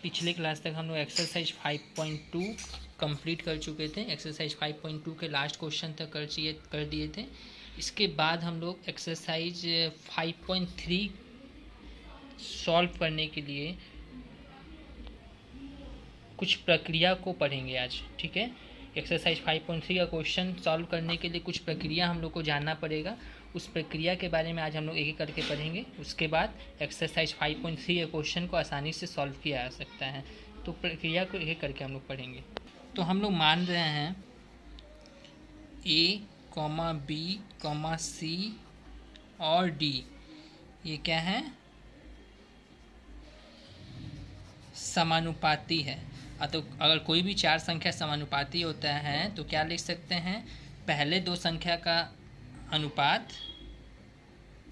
पिछले क्लास तक हम लोग एक्सरसाइज 5.2 कंप्लीट कर चुके थे। एक्सरसाइज 5.2 के लास्ट क्वेश्चन तक कर दिए थे। इसके बाद हम लोग एक्सरसाइज 5.3 सॉल्व करने के लिए कुछ प्रक्रिया को पढ़ेंगे आज। ठीक है, एक्सरसाइज 5.3 का क्वेश्चन सॉल्व करने के लिए कुछ प्रक्रिया हम लोग को जानना पड़ेगा। उस प्रक्रिया के बारे में आज हम लोग एक एक करके पढ़ेंगे। उसके बाद एक्सरसाइज 5.3 के क्वेश्चन को आसानी से सॉल्व किया जा सकता है। तो प्रक्रिया को एक एक करके हम लोग पढ़ेंगे। तो हम लोग मान रहे हैं A, B, C और D ये क्या है, समानुपाती है। तो अगर कोई भी चार संख्या समानुपाती होता है तो क्या लिख सकते हैं, पहले दो संख्या का अनुपात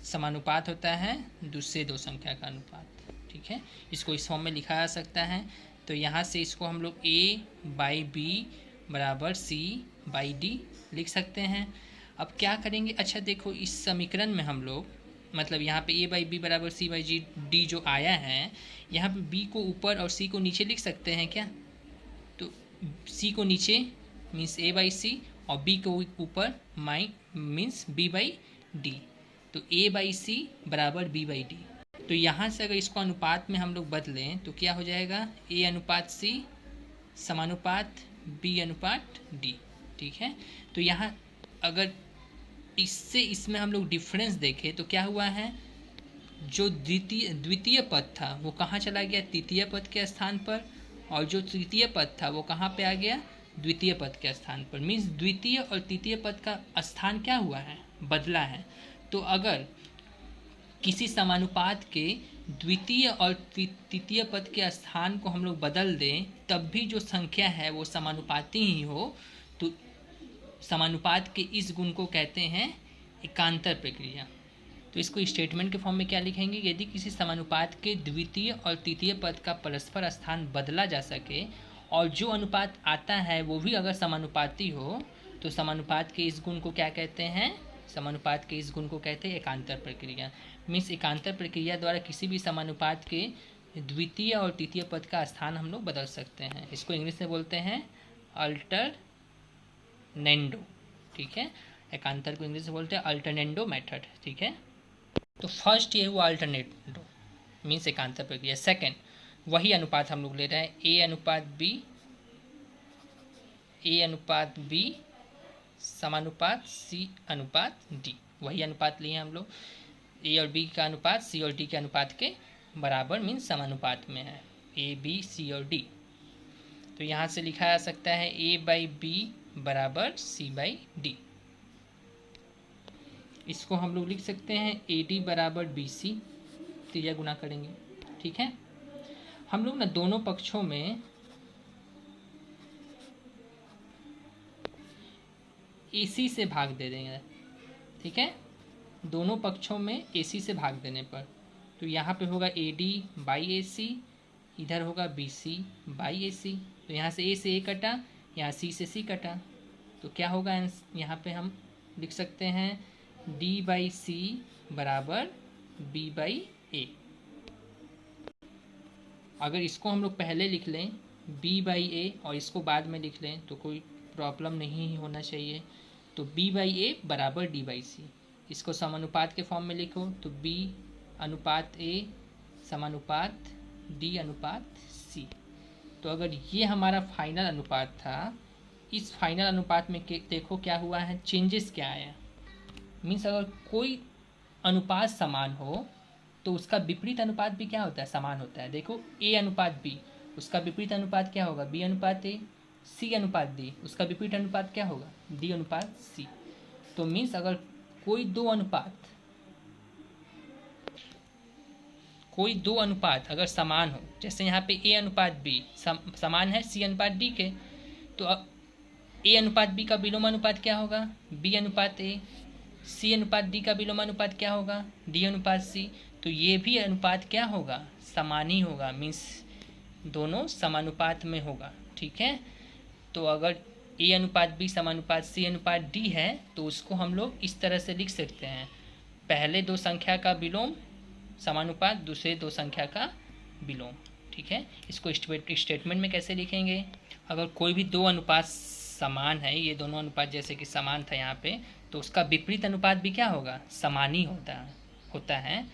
समानुपात होता है दूसरे दो संख्या का अनुपात। ठीक है, इसको इस फॉर्म में लिखा जा सकता है। तो यहाँ से इसको हम लोग A/B बराबर C/D लिख सकते हैं। अब क्या करेंगे, अच्छा देखो इस समीकरण में हम लोग मतलब यहाँ पे A/B बराबर C/D जो आया है, यहाँ पे B को ऊपर और C को नीचे लिख सकते हैं क्या। तो C को नीचे मीन्स A/C और B को ऊपर मीन्स B/D। तो A/C बराबर B/D। तो यहाँ से अगर इसको अनुपात में हम लोग बदलें तो क्या हो जाएगा, A/C समानुपात B/D। ठीक है, तो यहाँ अगर इससे इसमें हम लोग डिफरेंस देखें तो क्या हुआ है, जो द्वितीय पद था वो कहाँ चला गया, तृतीय पद के स्थान पर, और जो तृतीय पद था वो कहाँ पे आ गया, द्वितीय पद के स्थान पर। मीन्स द्वितीय और तृतीय पद का स्थान क्या हुआ है, बदला है। तो अगर किसी समानुपात के द्वितीय और तृतीय पद के स्थान को हम लोग बदल दें तब भी जो संख्या है वो समानुपाती ही हो, तो समानुपात के इस गुण को कहते हैं एकांतर प्रक्रिया। तो इसको स्टेटमेंट के फॉर्म में क्या लिखेंगे, यदि किसी समानुपात के द्वितीय और तृतीय पद का परस्पर स्थान बदला जा सके और जो अनुपात आता है वो भी अगर समानुपाती हो तो समानुपात के इस गुण को क्या कहते हैं, समानुपात के इस गुण को कहते हैं एकांतर प्रक्रिया। मीन्स एकांतर प्रक्रिया द्वारा किसी भी समानुपात के द्वितीय और तृतीय पद का स्थान हम लोग बदल सकते हैं। इसको इंग्लिश में बोलते हैं अल्टरनेंडो। ठीक है, एकांतर को इंग्लिश में बोलते हैं अल्टरनेंडो मेथड। ठीक है, तो फर्स्ट ये हुआ अल्टरनेंडो मीन्स एकांतर प्रक्रिया। सेकंड वही अनुपात हम लोग ले रहे हैं A/B समानुपात C/D। वही अनुपात लिए हम लोग, A और B का अनुपात C और D के अनुपात के बराबर मीन्स समानुपात में है, A, B, C और D। तो यहाँ से लिखा जा सकता है A/B बराबर C/D। इसको हम लोग लिख सकते हैं AD बराबर BC, त्रिज्या गुना करेंगे। ठीक है, हम लोग ना दोनों पक्षों में AC से भाग दे देंगे। ठीक है, दोनों पक्षों में AC से भाग देने पर तो यहाँ पे होगा AD/AC, इधर होगा BC/AC। तो यहाँ से A से A कटा, यहाँ C से C कटा, तो क्या होगा, यहाँ पे हम लिख सकते हैं D/C बराबर B/A। अगर इसको हम लोग पहले लिख लें B/A और इसको बाद में लिख लें तो कोई प्रॉब्लम नहीं होना चाहिए। तो B/A बराबर D/C। इसको समानुपात के फॉर्म में लिखो तो B/A समानुपात D/C। तो अगर ये हमारा फाइनल अनुपात था, इस फाइनल अनुपात में देखो क्या हुआ है, चेंजेस क्या आया। मीन्स अगर कोई अनुपात समान हो तो उसका विपरीत अनुपात भी क्या होता है, समान होता है। देखो A/B, उसका विपरीत अनुपात क्या होगा, B/A। C/D, उसका विपरीत अनुपात क्या होगा, D/C। तो मीन्स अगर कोई दो अनुपात अगर समान हो, जैसे यहाँ पे A/B समान है C/D के, तो अब A/B का विलोमानुपात क्या होगा, B/A। C/D का विलोमानुपात क्या होगा, D/C। तो ये भी अनुपात क्या होगा, समान ही होगा, मीन्स दोनों समानुपात में होगा। ठीक है, तो अगर A/B समानुपात C/D है तो उसको हम लोग इस तरह से लिख सकते हैं, पहले दो संख्या का विलोम समानुपात दूसरे दो संख्या का विलोम। ठीक है। इसको स्टेटमेंट में कैसे लिखेंगे, अगर कोई भी दो अनुपात समान है, ये दोनों अनुपात जैसे कि समान था यहाँ पे, तो उसका विपरीत अनुपात भी क्या होगा, समान ही होता है।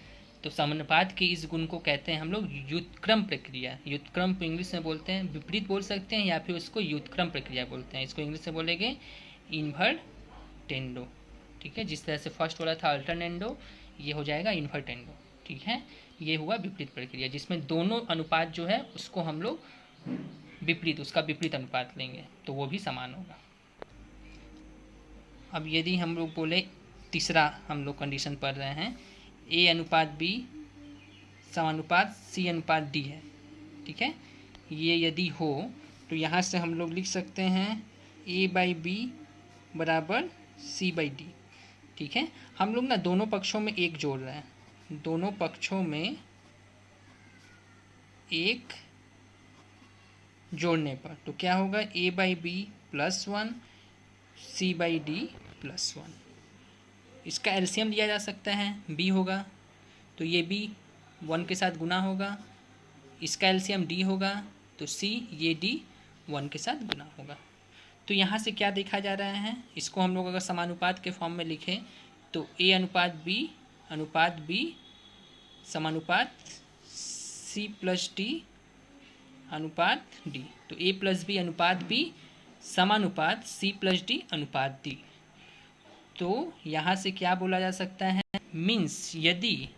तो समानुपात के इस गुण को कहते हैं हम लोग व्युत्क्रम प्रक्रिया। व्युत्क्रम को इंग्लिश में बोलते हैं, विपरीत बोल सकते हैं या फिर उसको व्युत्क्रम प्रक्रिया बोलते हैं। इसको इंग्लिश में बोलेंगे इन्वर्टेंडो, ठीक है। जिस तरह से फर्स्ट वाला था अल्टरनेंडो, ये हो जाएगा इन्वर्टेंडो, ठीक है। ये हुआ विपरीत प्रक्रिया, जिसमें दोनों अनुपात जो है उसको हम लोग उसका विपरीत अनुपात लेंगे तो वो भी समान होगा। अब यदि हम लोग बोले तीसरा हम लोग कंडीशन पढ़ रहे हैं, ए अनुपात बी समानुपात सी अनुपात डी है, ठीक है। ये यदि हो तो यहाँ से हम लोग लिख सकते हैं ए बाई बी बराबर सी बाई डी, ठीक है। हम लोग ना दोनों पक्षों में एक जोड़ रहे हैं, दोनों पक्षों में एक जोड़ने पर तो क्या होगा, A by B plus 1 C by D plus 1। इसका एलसीएम लिया जा सकता है, बी होगा तो ये बी 1 के साथ गुना होगा, इसका एलसीएम डी होगा तो सी ये डी 1 के साथ गुना होगा। तो यहाँ से क्या देखा जा रहा है, इसको हम लोग अगर समानुपात के फॉर्म में लिखें तो ए अनुपात बी समानुपात सी प्लस डी अनुपात डी। तो ए प्लस बी अनुपात बी समानुपात सी प्लस डी अनुपात डी। तो यहाँ से क्या बोला जा सकता है, मीन्स यदि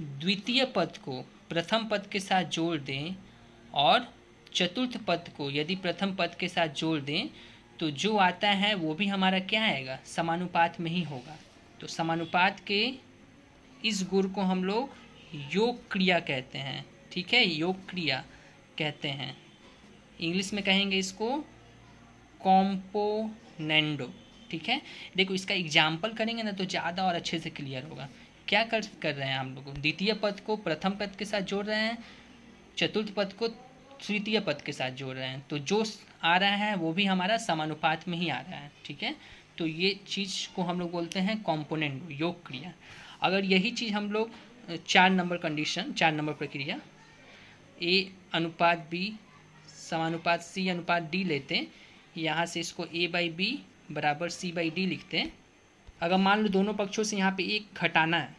द्वितीय पद को प्रथम पद के साथ जोड़ दें और चतुर्थ पद को यदि प्रथम पद के साथ जोड़ दें तो जो आता है वो भी हमारा क्या आएगा, समानुपात में ही होगा। तो समानुपात के इस गुण को हम लोग योग क्रिया कहते हैं, ठीक है, योग क्रिया कहते हैं। इंग्लिश में कहेंगे इसको कॉम्पोनेंडो, ठीक है। देखो इसका एग्जाम्पल करेंगे ना तो ज़्यादा और अच्छे से क्लियर होगा। क्या कर रहे हैं हम लोग, द्वितीय पद को प्रथम पद के साथ जोड़ रहे हैं, चतुर्थ पद को तृतीय पद के साथ जोड़ रहे हैं, तो जो आ रहा है वो भी हमारा समानुपात में ही आ रहा है, ठीक है। तो ये चीज़ को हम लोग बोलते हैं कॉम्पोनेंट, योग क्रिया। अगर यही चीज़ हम लोग 4 नंबर कंडीशन, 4 नंबर प्रक्रिया ए अनुपात बी समानुपात सी अनुपात डी लेते हैं, यहाँ से इसको ए बाई बी बराबर सी बाई डी लिखते हैं। अगर मान लो दोनों पक्षों से यहाँ पे एक घटाना है,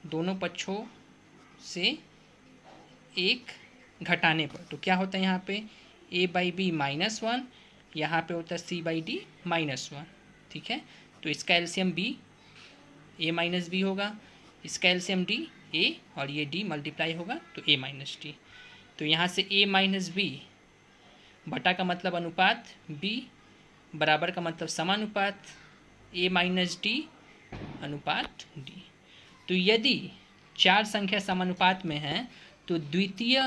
दोनों पक्षों से एक घटाने पर तो क्या होता है, यहाँ पे ए बाई बी -1, यहाँ पे होता है सी बाई डी -1, ठीक है। तो इसका एलसीएम बी ए माइनस बी होगा, इसका एलसीएम डी ए और ये डी मल्टीप्लाई होगा तो ए माइनस डी। तो यहाँ से ए माइनस बी बटा का मतलब अनुपात, बी बराबर का मतलब समानुपात, ए माइनस डी अनुपात डी। तो यदि 4 संख्या समानुपात में है तो द्वितीय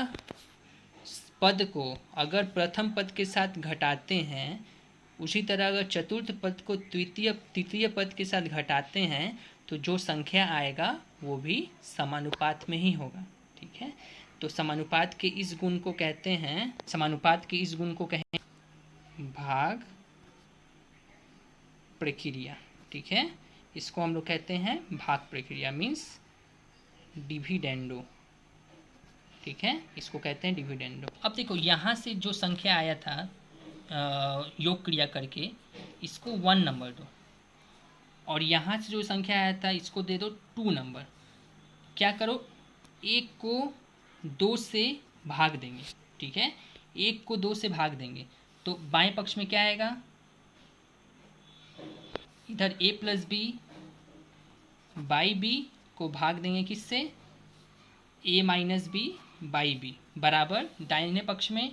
पद को अगर प्रथम पद के साथ घटाते हैं, उसी तरह अगर चतुर्थ पद को तृतीय पद के साथ घटाते हैं तो जो संख्या आएगा वो भी समानुपात में ही होगा, ठीक है। तो समानुपात के इस गुण को कहते हैं, समानुपात के इस गुण को कहें भाग प्रक्रिया, ठीक है। इसको हम लोग कहते हैं भाग प्रक्रिया, मीन्स डिविडेंडो, ठीक है, इसको कहते हैं डिविडेंडो। अब देखो यहाँ से जो संख्या आया था योग क्रिया करके, इसको 1 नंबर दो, और यहाँ से जो संख्या आया था इसको दे दो 2 नंबर। क्या करो, 1 को 2 से भाग देंगे, ठीक है, 1 को 2 से भाग देंगे तो बाएं पक्ष में क्या आएगा, इधर A plus B by B को भाग देंगे किससे, A minus B by B बराबर दाहिने पक्ष में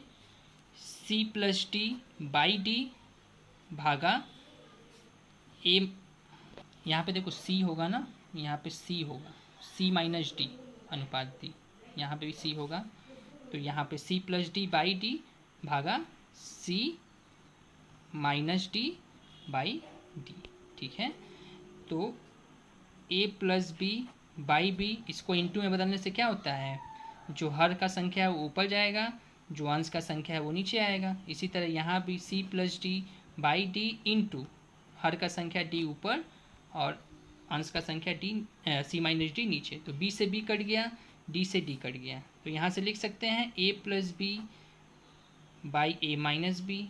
C plus D by D भागा ए, यहाँ पे देखो सी होगा ना, यहाँ पे सी होगा, सी माइनस डी अनुपात डी, यहाँ पे भी सी होगा तो यहाँ पे C plus D by D भागा C minus D by D, ठीक है। तो A plus B by B, इसको इंटू में बदलने से क्या होता है, जो हर का संख्या है वो ऊपर जाएगा, जो अंश का संख्या है वो नीचे आएगा। इसी तरह यहाँ भी C plus D by D into हर का संख्या डी ऊपर और अंश का संख्या डी सी माइनस डी नीचे। तो बी से बी कट गया, डी से डी कट गया, तो यहाँ से लिख सकते हैं A plus B by A minus B,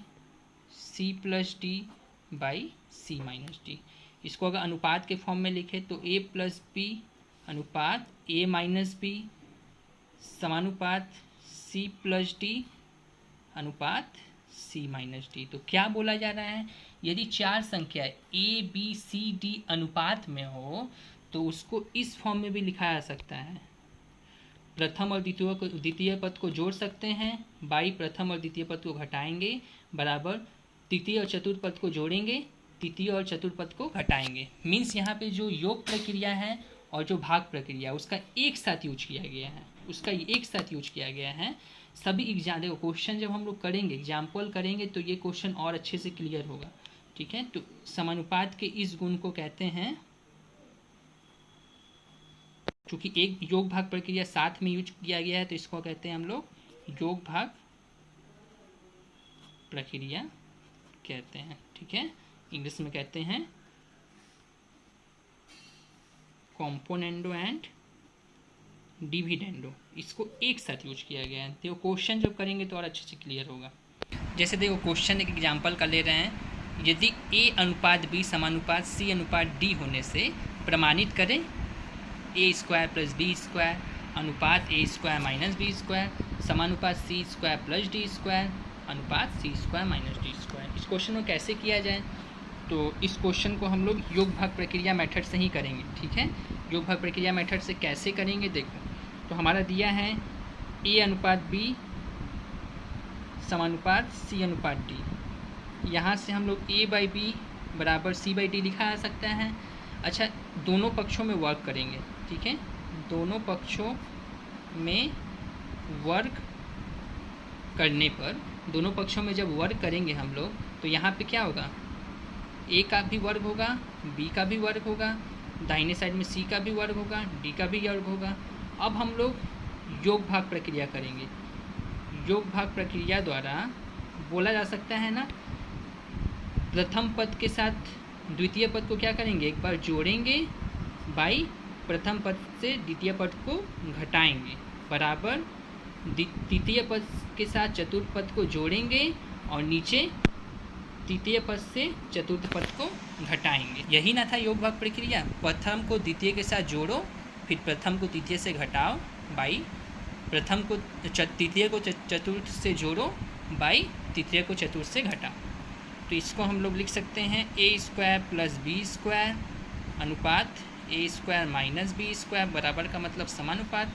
C plus D by C minus D. इसको अगर अनुपात के फॉर्म में लिखे तो ए प्लस बी अनुपात ए माइनस बी समानुपात सी प्लस डी अनुपात सी माइनस डी। तो क्या बोला जा रहा है, यदि चार संख्या ए बी सी डी अनुपात में हो तो उसको इस फॉर्म में भी लिखा जा सकता है। प्रथम और द्वितीय पद को जोड़ सकते हैं, बाई प्रथम और द्वितीय पद को घटाएंगे बराबर तृतीय और चतुर्थ पद को जोड़ेंगे, तृतीय और चतुर्थ पद को घटाएंगे। मीन्स यहाँ पे जो योग प्रक्रिया है और जो भाग प्रक्रिया उसका एक साथ यूज किया गया है, सभी एग्जाम क्वेश्चन जब हम लोग करेंगे, एग्जाम्पल करेंगे तो ये क्वेश्चन और अच्छे से क्लियर होगा। ठीक है, तो समानुपात के इस गुण को कहते हैं, चूँकि एक योग भाग प्रक्रिया साथ में यूज किया गया है तो इसको कहते हैं हम लोग योग भाग प्रक्रिया कहते हैं। ठीक है, इंग्लिश में कहते हैं कॉम्पोनेंडो एंड डिविडेंडो, इसको एक साथ यूज किया गया है। तो क्वेश्चन जब करेंगे तो और अच्छे से क्लियर होगा। जैसे देखो क्वेश्चन एक एग्जांपल का ले रहे हैं, यदि ए अनुपात बी समानुपात सी अनुपात डी होने से प्रमाणित करें ए स्क्वायर प्लस बी स्क्वायर अनुपात ए स्क्वायर माइनस बी स्क्वायर समानुपात सी स्क्वायर प्लस डी स्क्वायर अनुपात सी स्क्वायर माइनस डी स्क्वायर। इस क्वेश्चन को कैसे किया जाए, तो इस क्वेश्चन को हम लोग योग भाग प्रक्रिया मेथड से ही करेंगे। ठीक है, योग भाग प्रक्रिया मेथड से कैसे करेंगे देखो, तो हमारा दिया है ए अनुपात बी समानुपात सी अनुपात डी। यहाँ से हम लोग ए बाई बी बराबर सी बाई डी लिखा जा सकता है। अच्छा, दोनों पक्षों में वर्क करेंगे। ठीक है, दोनों पक्षों में वर्क करने पर, दोनों पक्षों में जब वर्क करेंगे हम लोग तो यहाँ पे क्या होगा, ए का भी वर्ग होगा, बी का भी वर्ग होगा, दाहिने साइड में सी का भी वर्ग होगा, डी का भी वर्ग होगा। अब हम लोग योग भाग प्रक्रिया करेंगे। योग भाग प्रक्रिया द्वारा बोला जा सकता है ना, प्रथम पद के साथ द्वितीय पद को क्या करेंगे, एक बार जोड़ेंगे बाई प्रथम पद से द्वितीय पद को घटाएंगे बराबर तृतीय पद के साथ चतुर्थ पद को जोड़ेंगे और नीचे तृतीय पद से चतुर्थ पद को घटाएंगे। यही ना था योग भाग प्रक्रिया, प्रथम को द्वितीय के साथ जोड़ो, फिर प्रथम को तृतीय से घटाओ बाई प्रथम को तृतीय को चतुर्थ से जोड़ो बाई तृतीय को चतुर्थ से घटाओ। तो इसको हम लोग लिख सकते हैं ए स्क्वायर प्लस बी स्क्वायर अनुपात ए स्क्वायर माइनस बी स्क्वायर बराबर का मतलब समानुपात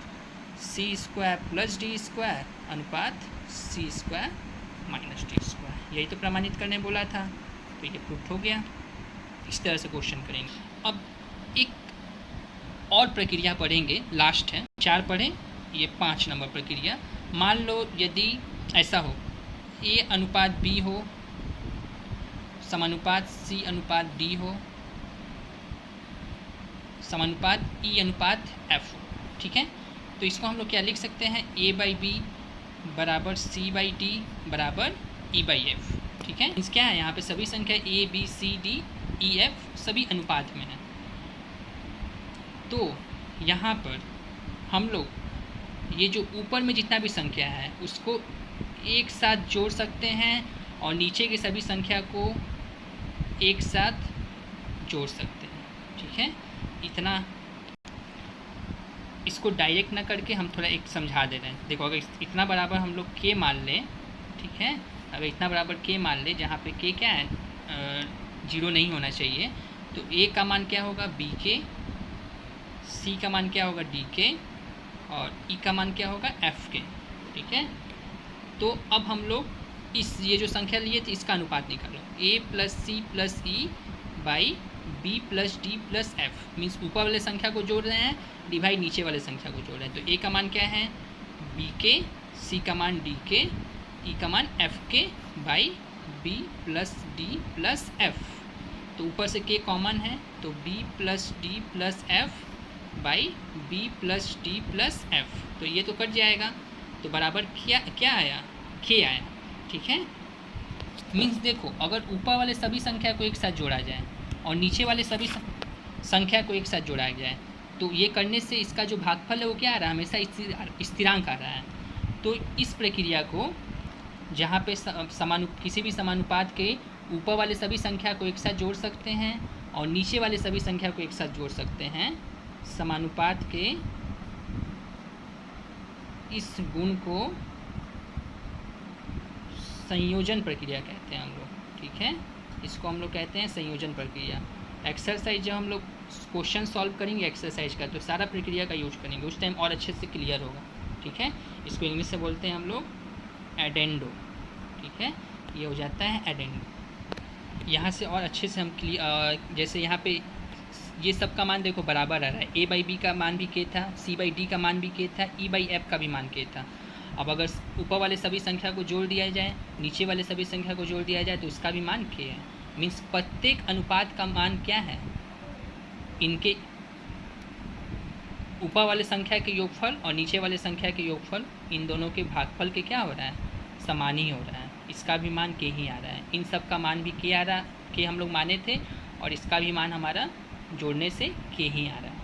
सी स्क्वायर प्लस डी स्क्वायर अनुपात सी स्क्वायर माइनस डी स्क्वायर। यही तो प्रमाणित करने बोला था, तो ये प्रूफ हो गया। इस तरह से क्वेश्चन करेंगे। अब एक और प्रक्रिया पढ़ेंगे, लास्ट है, 4 पढ़ें, ये 5 नंबर प्रक्रिया। मान लो यदि ऐसा हो, ए अनुपात बी हो समानुपात सी अनुपात डी हो समानुपात ई अनुपात एफ हो। ठीक है, तो इसको हम लोग क्या लिख सकते हैं, ए बाई बी बराबर सी बाई डी बराबर ई बाई एफ। ठीक है, मीन्स क्या है, यहाँ पे सभी संख्या A B C D E F सभी अनुपात में है। तो यहाँ पर हम लोग ये जो ऊपर में जितना भी संख्या है उसको एक साथ जोड़ सकते हैं और नीचे की सभी संख्या को एक साथ जोड़ सकते हैं। ठीक है, इतना इसको डायरेक्ट ना करके हम थोड़ा एक समझा दे रहे हैं। देखो, अगर इतना बराबर हम लोग के मान लें, ठीक है, अगर इतना बराबर के मान लें जहाँ पे के क्या है, 0 नहीं होना चाहिए, तो ए का मान क्या होगा, बी के, सी का मान क्या होगा, डी के, और ई का मान क्या होगा, एफ के। ठीक है, तो अब हम लोग ये जो संख्या लिए थे इसका अनुपात निकालो, A plus C plus E by B plus D plus F. Means ऊपर वाले संख्या को जोड़ रहे हैं, डिवाइड नीचे वाले संख्या को जोड़ रहे हैं। तो ए का मान क्या है, बी के, सी का मान डी के, ई का मान एफ के by B plus D plus F. तो ऊपर से के कॉमन है, तो B plus D plus F by B plus D plus F. तो ये तो कट जाएगा, तो बराबर क्या आया, के आया। ठीक है, मीन्स देखो, अगर ऊपर वाले सभी संख्या को एक साथ जोड़ा जाए और नीचे वाले सभी संख्या को एक साथ जोड़ा जाए तो ये करने से इसका जो भागफल है वो क्या आ रहा है, हमेशा स्थिरांक आ रहा है। तो इस प्रक्रिया को जहाँ पे किसी भी समानुपात के ऊपर वाले सभी संख्या को एक साथ जोड़ सकते हैं और नीचे वाले सभी संख्या को एक साथ जोड़ सकते हैं, समानुपात के इस गुण को संयोजन प्रक्रिया कहते हैं हम लोग, ठीक है। इसको हम लोग कहते हैं संयोजन प्रक्रिया। एक्सरसाइज जब हम लोग क्वेश्चन सॉल्व करेंगे एक्सरसाइज का, तो सारा प्रक्रिया का यूज करेंगे, उस टाइम और अच्छे से क्लियर होगा, ठीक है। इसको इंग्लिश से बोलते हैं हम लोग एडेंडो, ठीक है। ये हो जाता है एडेंडो। यहाँ से और अच्छे से हम जैसे यहाँ पे ये सब का मान देखो बराबर आ रहा है, a बाई बी का मान भी k था, c बाई डी का मान भी k था, e बाई एफ का भी मान k था। अब अगर ऊपर वाले सभी संख्या को जोड़ दिया जाए, नीचे वाले सभी संख्या को जोड़ दिया जाए, तो इसका भी मान k है। मीन्स प्रत्येक अनुपात का मान क्या है, इनके ऊपर वाले संख्या के योगफल और नीचे वाले संख्या के योगफल, इन दोनों के भागफल के क्या हो रहा है, समान ही हो रहा है। इसका भी मान k ही आ रहा है, इन सब का मान भी k आ रहा, k हम लोग माने थे, और इसका भी मान हमारा जोड़ने से k ही आ रहा है।